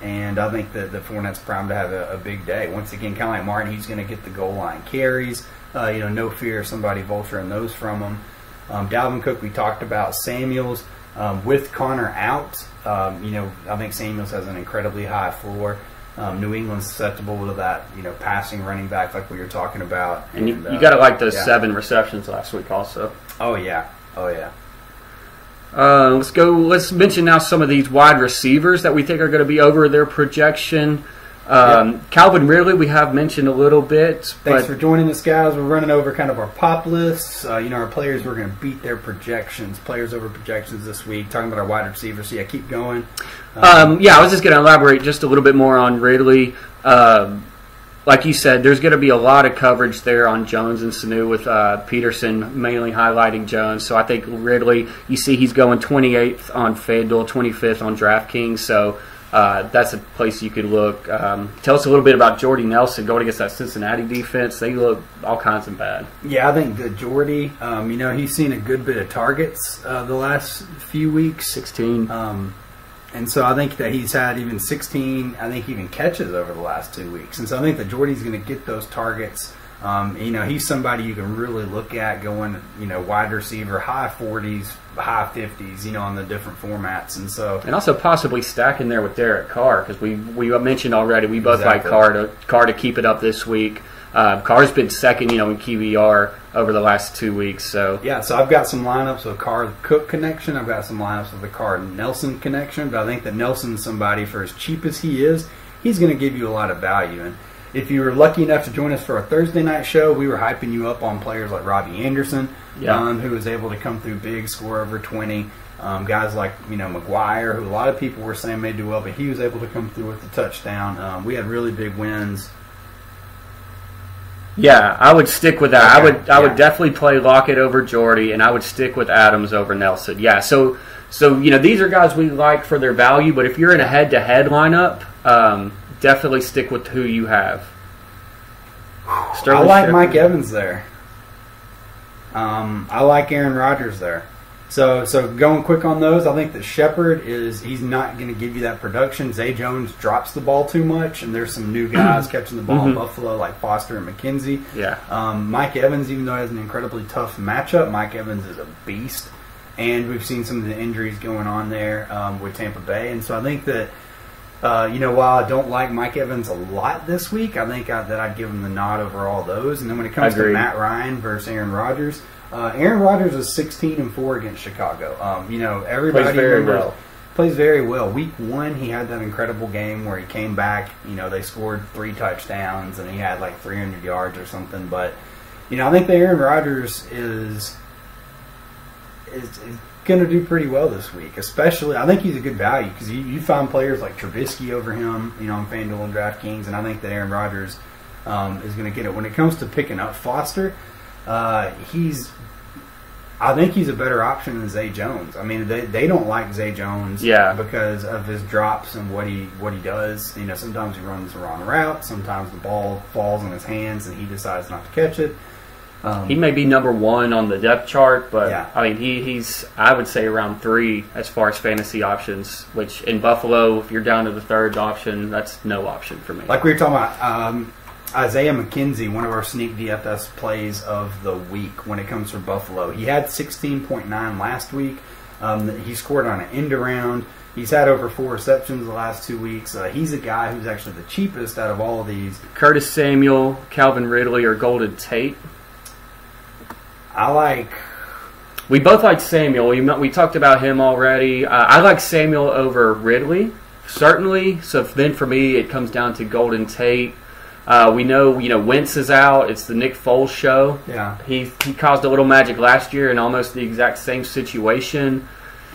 And I think that Fournette's primed to have a big day. Once again, kind of like Martin, he's going to get the goal line carries. No fear of somebody vulturing those from him. Dalvin Cook, we talked about. Samuels, with Connor out, I think Samuels has an incredibly high floor. New England's susceptible to that, passing running back like we were talking about. And you got to like those 7 receptions last week also. Oh, yeah. Let's mention now some of these wide receivers that we think are going to be over their projection. Calvin Ridley, we have mentioned a little bit. Thanks for joining us, guys. We're running over kind of our pop lists. Our players, we're going to beat their projections, players over projections this week. Talking about our wide receivers. So, keep going. I was just going to elaborate just a little bit more on Ridley. Like you said, there's going to be a lot of coverage there on Jones and Sanu with Peterson mainly highlighting Jones. So I think Ridley, you see he's going 28th on FanDuel, 25th on DraftKings. So that's a place you could look. Tell us a little bit about Jordy Nelson going against that Cincinnati defense. They look all kinds of bad. Yeah, I think that Jordy, he's seen a good bit of targets the last few weeks. 16. And so I think that he's had even 16, I think even catches over the last 2 weeks. And so I think that Jordy's going to get those targets. He's somebody you can really look at going, wide receiver, high 40s, high 50s, on the different formats. And also possibly stacking there with Derek Carr, because we mentioned already we both like Carr to keep it up this week. Carr's been second, in QBR over the last 2 weeks. So I've got some lineups with Carr-Cook connection. I've got some lineups with the Carr-Nelson connection. But I think that Nelson's somebody, for as cheap as he is, he's going to give you a lot of value. And if you were lucky enough to join us for our Thursday night show, we were hyping you up on players like Robbie Anderson, who was able to come through big, score over 20. Guys like, McGuire, who a lot of people were saying may do well, but he was able to come through with the touchdown. We had really big wins. Yeah, I would stick with that. Okay. I would definitely play Lockett over Jordy, and I would stick with Adams over Nelson. Yeah, so these are guys we like for their value, but if you're in a head-to-head lineup, definitely stick with who you have. I like Mike Evans there. I like Aaron Rodgers there. So going quick on those, I think that Shepard he's not going to give you that production. Zay Jones drops the ball too much, and there's some new guys catching the ball in Buffalo like Foster and McKenzie. Yeah. Mike Evans, even though he has an incredibly tough matchup, Mike Evans is a beast. And we've seen some of the injuries going on there with Tampa Bay. And so I think that, while I don't like Mike Evans a lot this week, I think that I'd give him the nod over all those. And then when it comes to Matt Ryan versus Aaron Rodgers, Aaron Rodgers is 16-4 against Chicago. Everybody plays very well. Week 1, he had that incredible game where he came back. They scored 3 touchdowns and he had like 300 yards or something. But I think that Aaron Rodgers is going to do pretty well this week. Especially, I think he's a good value because you find players like Trubisky over him, on FanDuel and DraftKings, and I think that Aaron Rodgers is going to get it. When it comes to picking up Foster, I think he's a better option than Zay Jones. I mean, they don't like Zay Jones because of his drops and what he does. Sometimes he runs the wrong route. Sometimes the ball falls in his hands and he decides not to catch it. He may be number 1 on the depth chart, but I mean, he's I would say around 3 as far as fantasy options. Which in Buffalo, if you're down to the 3rd option, that's no option for me. Like we were talking about. Isaiah McKenzie, one of our sneak DFS plays of the week when it comes to Buffalo. He had 16.9 last week. He scored on an end around. He's had over 4 receptions the last 2 weeks. He's a guy who's actually the cheapest out of all of these. Curtis Samuel, Calvin Ridley, or Golden Tate? I like. We both like Samuel. We talked about him already. I like Samuel over Ridley, certainly. So then for me, it comes down to Golden Tate. We know, Wentz is out. It's the Nick Foles show. Yeah. He caused a little magic last year in almost the exact same situation.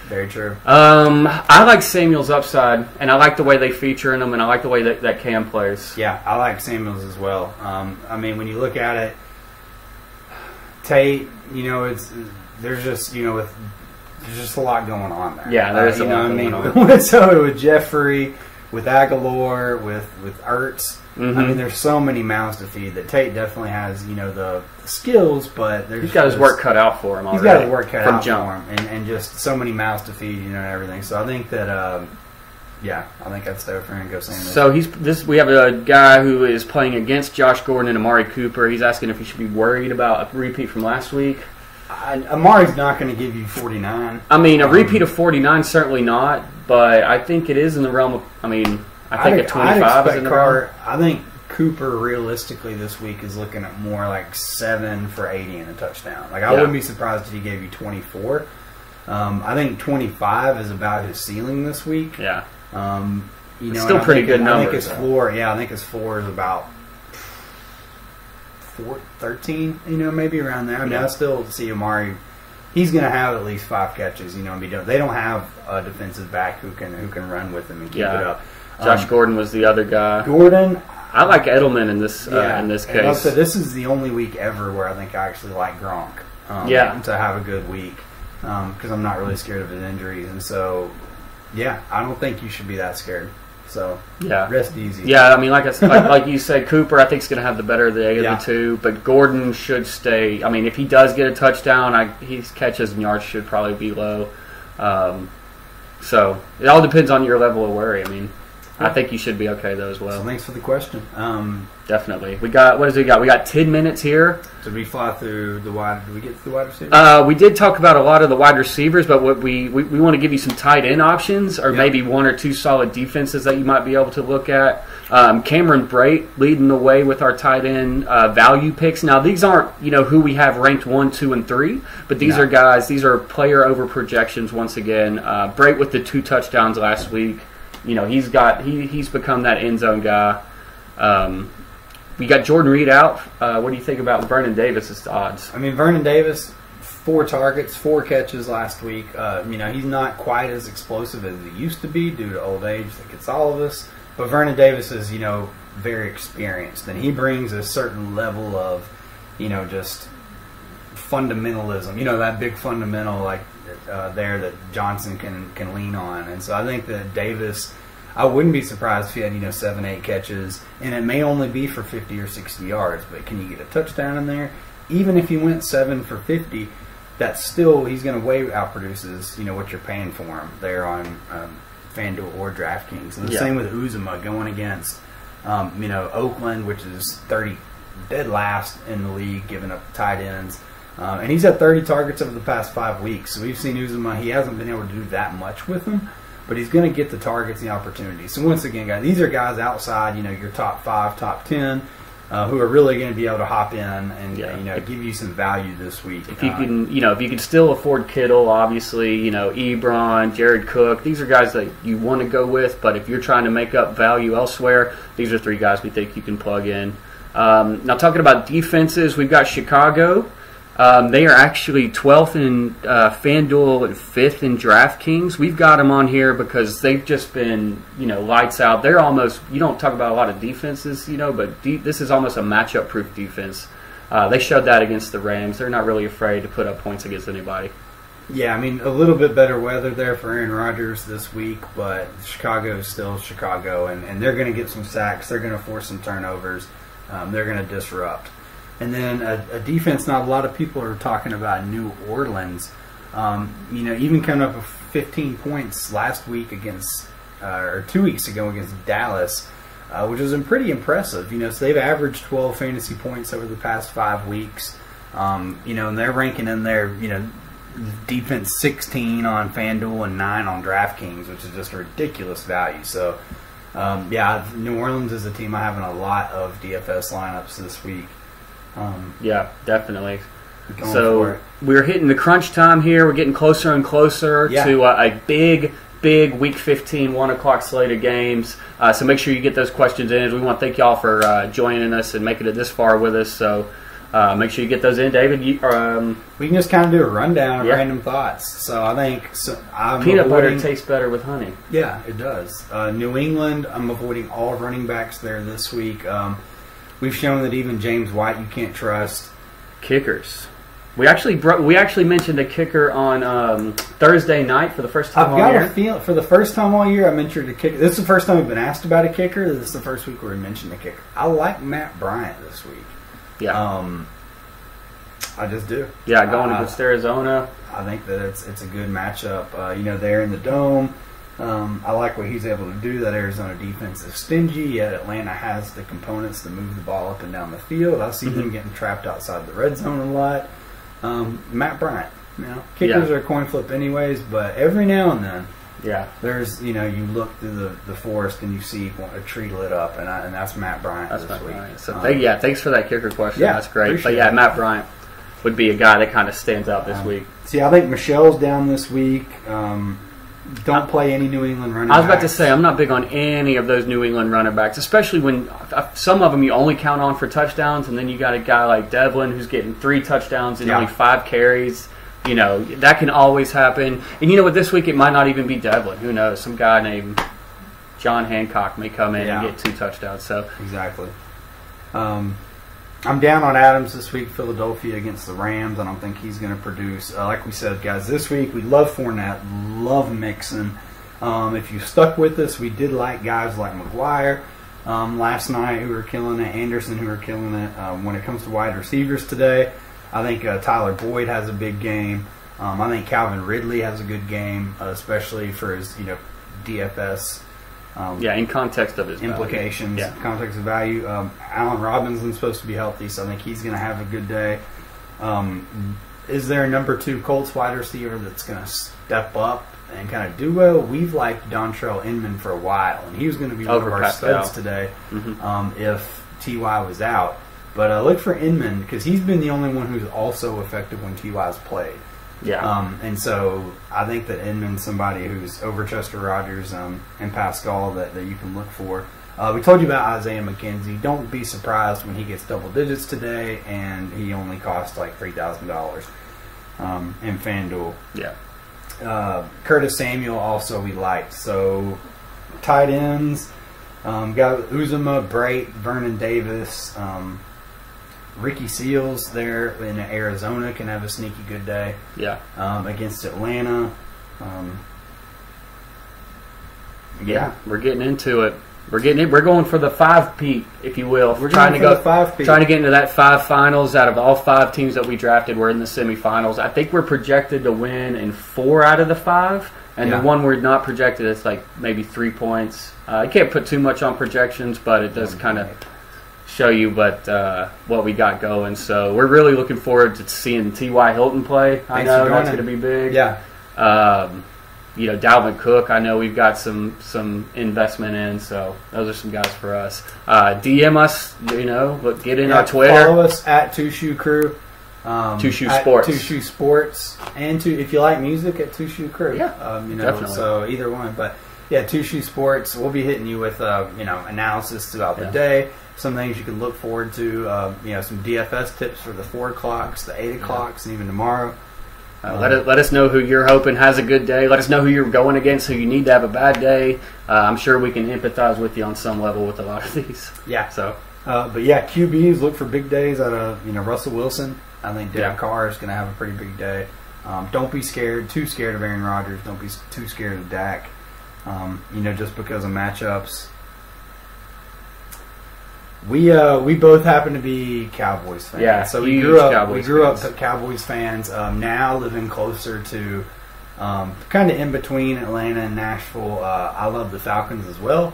Very true. I like Samuel's upside, and I like the way they feature in him, and I like the way that Cam plays. Yeah, I like Samuel's as well. I mean, when you look at it, Tate, there's just a lot going on there. Yeah, there's a lot going on. So with Jeffrey, with Aguilar, with Ertz, Mm-hmm. I mean, there's so many mouths to feed that Tate definitely has, the skills, but he's got his work cut out for him already. He's got his work cut out jump. for him, and just so many mouths to feed, and everything. So I think that, I think that's there for him to go Samuel. So we have a guy who is playing against Josh Gordon and Amari Cooper. He's asking if he should be worried about a repeat from last week. Amari's not going to give you 49. I mean, a repeat of 49, certainly not, but I think it is in the realm of, I think a 25 is in the realm. I think Cooper realistically this week is looking at more like 7 for 80 and a touchdown. I wouldn't be surprised if he gave you 24. I think 25 is about his ceiling this week. Yeah. It's still pretty good numbers. I think his floor is about 13, maybe around there. I mean, I still see Amari. He's going to have at least 5 catches, and they don't have a defensive back who can run with him and keep it up. Josh Gordon was the other guy. Gordon, I like Edelman in this case. And also, this is the only week ever where I think I actually like Gronk. To have a good week because I'm not really scared of his injuries, and so I don't think you should be that scared. So rest easy. Yeah, I mean, like you said, Cooper I think is going to have the better of the two, but Gordon should stay. I mean, if he does get a touchdown, his catches and yards should probably be low. So it all depends on your level of worry. I mean, I think you should be okay though as well. So thanks for the question. Definitely. We got we got 10 minutes here. Did we fly through the wide? Did we get to the wide receivers? We did talk about a lot of the wide receivers, but what we want to give you some tight end options, or maybe 1 or 2 solid defenses that you might be able to look at. Cameron Brate leading the way with our tight end value picks. Now these aren't who we have ranked 1, 2, and 3, but these are guys. These are player over projections once again. Brate with the 2 touchdowns last week. He's become that end zone guy. We got Jordan Reed out. What do you think about Vernon Davis' odds? I mean, Vernon Davis, 4 targets, 4 catches last week. He's not quite as explosive as he used to be due to old age that gets all of us. But Vernon Davis is, very experienced, and he brings a certain level of, just fundamentalism. That big fundamental there that Johnson can lean on. And so I think that Davis, I wouldn't be surprised if he had 7, 8 catches, and it may only be for 50 or 60 yards, but can you get a touchdown in there? Even if he went 7 for 50, that's still, he's going to way outproduces what you're paying for him there on FanDuel or DraftKings. And the same with Uzomah going against Oakland, which is dead last in the league, giving up tight ends. And he's had 30 targets over the past 5 weeks. So we've seen Uzomah. He hasn't been able to do that much with them, but he's going to get the targets and the opportunities. So once again, guys, these are guys outside, your top 5, top 10, who are really going to be able to hop in and give you some value this week. If you can, if you can still afford Kittle, obviously, Ebron, Jared Cook, these are guys that you want to go with. But if you're trying to make up value elsewhere, these are 3 guys we think you can plug in. Now, talking about defenses, we've got Chicago. They are actually 12th in FanDuel and 5th in DraftKings. We've got them on here because they've just been, lights out. They're almost, you don't talk about a lot of defenses, but this is almost a matchup-proof defense. They showed that against the Rams. They're not really afraid to put up points against anybody. Yeah, I mean, a little bit better weather there for Aaron Rodgers this week, but Chicago is still Chicago, and they're going to get some sacks. They're going to force some turnovers. They're going to disrupt. And then a defense not a lot of people are talking about, New Orleans. Even coming up with 15 points last week against, or 2 weeks ago against Dallas, which was pretty impressive. So they've averaged 12 fantasy points over the past 5 weeks. And they're ranking in their, defense 16 on FanDuel and 9 on DraftKings, which is just a ridiculous value. So, New Orleans is a team I have in a lot of DFS lineups this week. Yeah, definitely. Going for So it. we're hitting the crunch time here. We're getting closer and closer Yeah. to a big Week 15, 1 o'clock slate of games. So make sure you get those questions in. We want to thank y'all for joining us and making it this far with us. So make sure you get those in. David, We can just kind of do a rundown of Yeah. random thoughts. So I think I'm peanut butter avoiding, tastes better with honey. Yeah, it does. New England, I'm avoiding all running backs there this week. We've shown that even James White you can't trust. Kickers. We actually mentioned a kicker on Thursday night for the first time I've all got year. a feel for the first time all year I mentioned a kicker. This is the first time we've been asked about a kicker. This is the first week where we mentioned a kicker. I like Matt Bryant this week. Yeah, I just do. going against Arizona. I think that it's a good matchup. They're in the dome. I like what he's able to do. That Arizona defense is stingy, yet Atlanta has the components to move the ball up and down the field. I see them getting trapped outside the red zone a lot. Matt Bryant, kickers are a coin flip anyways, but every now and then Yeah, there's, you look through the forest and you see a tree lit up, and that's Matt Bryant that's this Matt week. Bryant. So thanks for that kicker question. Yeah, That's great. But appreciate yeah, it. Matt Bryant would be a guy that kind of stands out this week. See, I think Michelle's down this week. Don't play any New England running backs. I was about to say, I'm not big on any of those New England running backs, especially when some of them you only count on for touchdowns, and then you got a guy like Devlin who's getting 3 touchdowns and only 5 carries. That can always happen. And you know what? This week it might not even be Devlin. Who knows? Some guy named John Hancock may come in and get 2 touchdowns. So exactly. I'm down on Adams this week, Philadelphia against the Rams. I don't think he's going to produce. Like we said, guys, this week we love Fournette, love Mixon. If you stuck with us, we did like guys like McGuire last night who were killing it, Anderson who were killing it. When it comes to wide receivers today, I think Tyler Boyd has a big game. I think Calvin Ridley has a good game, especially for his DFS. in context of his implications, value. context of value. Allen Robinson's supposed to be healthy, so I think he's going to have a good day. Is there a number 2 Colts wide receiver that's going to step up and kind of do well? We've liked Dontrell Inman for a while, and he was going to be one of our Pascal. studs today if T.Y. was out. But look for Inman, because he's been the only one who's also effective when T.Y.'s played. Yeah. And so I think that Inman's somebody who's over Chester Rogers and Pascal that you can look for. We told you about Isaiah McKenzie. Don't be surprised when he gets double digits today and he only costs like $3,000 in FanDuel. Yeah. Curtis Samuel also we liked. So tight ends, got Uzomah, Brait, Vernon Davis, Ricky Seals there in Arizona can have a sneaky good day. Yeah. Against Atlanta. Yeah, we're getting into it. We're going for the 5-peat, if you will. We're trying to going go for the 5-peat. trying to get into that 5 finals. Out of all 5 teams that we drafted, we're in the semifinals. I think we're projected to win in 4 out of the 5, and the one we're not projected is like maybe 3 points. I can't put too much on projections, but it does kind of show you what we got going. So we're really looking forward to seeing T.Y. Hilton play. I know that's going to be big. Yeah. Dalvin Cook, I know we've got some investment in, so those are some guys for us. DM us, get in our Twitter. Follow us at Two Shoe Crew. Two Shoe Sports. Two Shoe Sports. And if you like music, at Two Shoe Crew. Yeah, definitely. So either one. But yeah, Two Shoe Sports. We'll be hitting you with analysis throughout the day. Some things you can look forward to. Some DFS tips for the 4 o'clocks, the 8 o'clocks, and even tomorrow. Let us know who you're hoping has a good day. Let us know who you're going against, who you need to have a bad day. I'm sure we can empathize with you on some level with a lot of these. Yeah. So, but yeah, QBs look for big days out of Russell Wilson. I think Derek Carr is going to have a pretty big day. Don't be too scared of Aaron Rodgers. Don't be too scared of Dak. Just because of matchups. We both happen to be Cowboys fans. Yeah, so we grew up fans. Cowboys fans. Now living closer to kind of in between Atlanta and Nashville. I love the Falcons as well.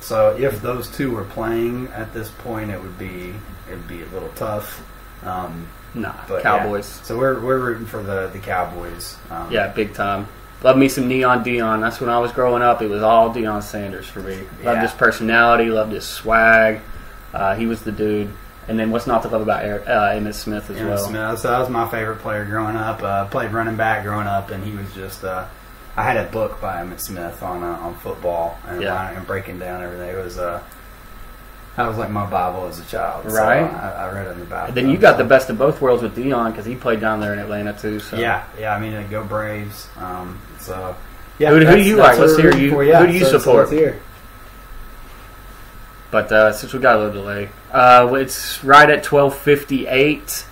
So if those two were playing at this point, it'd be a little tough. But Cowboys. Yeah. So we're rooting for the Cowboys. Big time. Love me some Neon Deion. That's when I was growing up. It was all Deion Sanders for me. Loved his personality. Loved his swag. He was the dude. And then what's not to love about Emmitt Smith as Emmitt well? Smith, so that was my favorite player growing up. Played running back growing up, and he was just. I had a book by Emmitt Smith on football and breaking down everything. It was that was like my Bible as a child. Right. So I read it in the bathtub. And then you got the best of both worlds with Dion because he played down there in Atlanta too. So. Yeah. I mean, go Braves. So yeah. Who do you like? Let's hear you. Who do you support? So let's hear. But since we got a little delay, it's right at 12:58.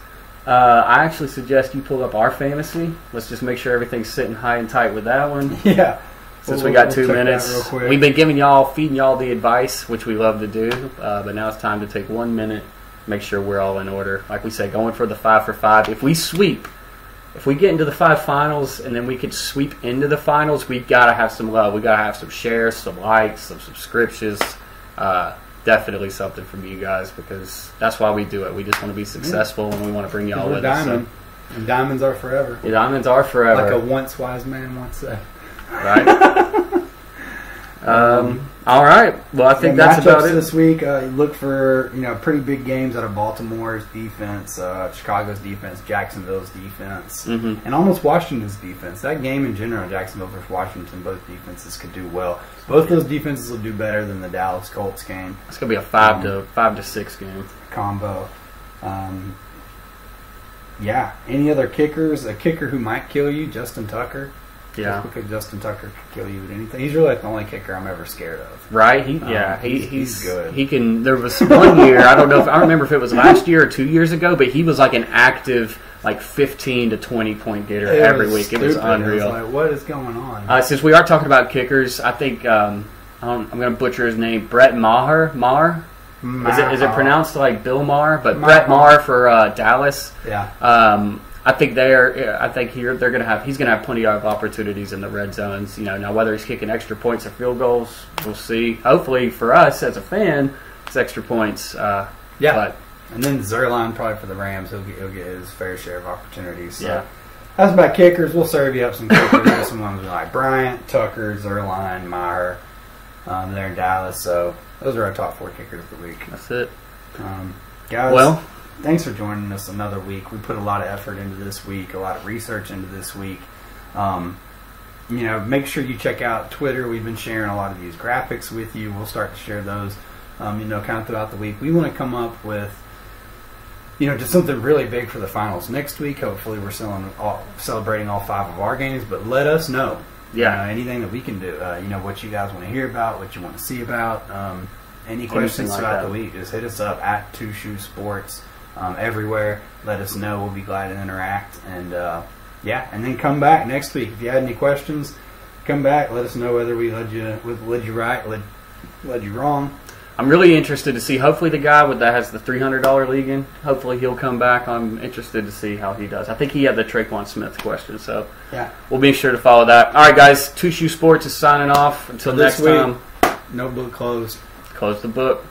I actually suggest you pull up our fantasy. Let's just make sure everything's sitting high and tight with that one. Yeah. Since we got 2 minutes, we've been feeding y'all the advice, which we love to do. But now it's time to take 1 minute, make sure we're all in order. Like we said, going for the 5 for 5. If we get into the 5 finals and then we could sweep into the finals, we gotta have some love. We gotta have some shares, some likes, some subscriptions. Definitely something from you guys because that's why we do it. We just want to be successful and we want to bring y'all with us. So. And diamonds are forever. Yeah, diamonds are forever. Like a once wise man once said. Right. All right. Well, I think that's about it. This week, look for pretty big games out of Baltimore's defense, Chicago's defense, Jacksonville's defense, and almost Washington's defense. That game in general, Jacksonville versus Washington, both defenses could do well. Both those defenses will do better than the Dallas Colts game. It's gonna be a 5 to 6 game combo. Yeah. Any other kickers? A kicker who might kill you, Justin Tucker. Yeah. Just because Justin Tucker could kill you with anything. He's really the only kicker I'm ever scared of. Right? He's good. He can. There was one year, I remember if it was last year or 2 years ago, but he was like an active 15 to 20 point getter every week. Stupid. It was unreal. It was like, what is going on? Since we are talking about kickers, I think I'm going to butcher his name. Brett Maher. Is it pronounced like Bill Maher? But Brett Maher for Dallas. Yeah. I think they're going to have. He's going to have plenty of opportunities in the red zones. Now whether he's kicking extra points or field goals, we'll see. Hopefully for us as a fan, it's extra points. But, and then Zerline probably for the Rams. He'll get his fair share of opportunities. So. Yeah. That's about kickers. We'll serve you up some kickers. There's some ones like Bryant, Tucker, Zerline, Maher. They're in Dallas. So those are our top 4 kickers of the week. That's it. Guys. Well. Thanks for joining us another week. We put a lot of effort into this week, a lot of research into this week. Make sure you check out Twitter. We've been sharing a lot of these graphics with you. We'll start to share those, kind of throughout the week. We want to come up with, just something really big for the finals next week. Hopefully we're celebrating all 5 of our games, but let us know. Yeah. Anything that we can do. What you guys want to hear about, what you want to see about. Any questions throughout the week, just hit us up at Two Shoe Sports. Everywhere, let us know. We'll be glad to interact, and and then come back next week. If you had any questions, come back. Let us know whether we led you right, led you wrong. I'm really interested to see. Hopefully, the guy that has the $300 league in, hopefully he'll come back. I'm interested to see how he does. I think he had the Traquan Smith question, so we'll be sure to follow that. All right, guys. Two Shoe Sports is signing off. Until next time. Notebook closed. Close the book.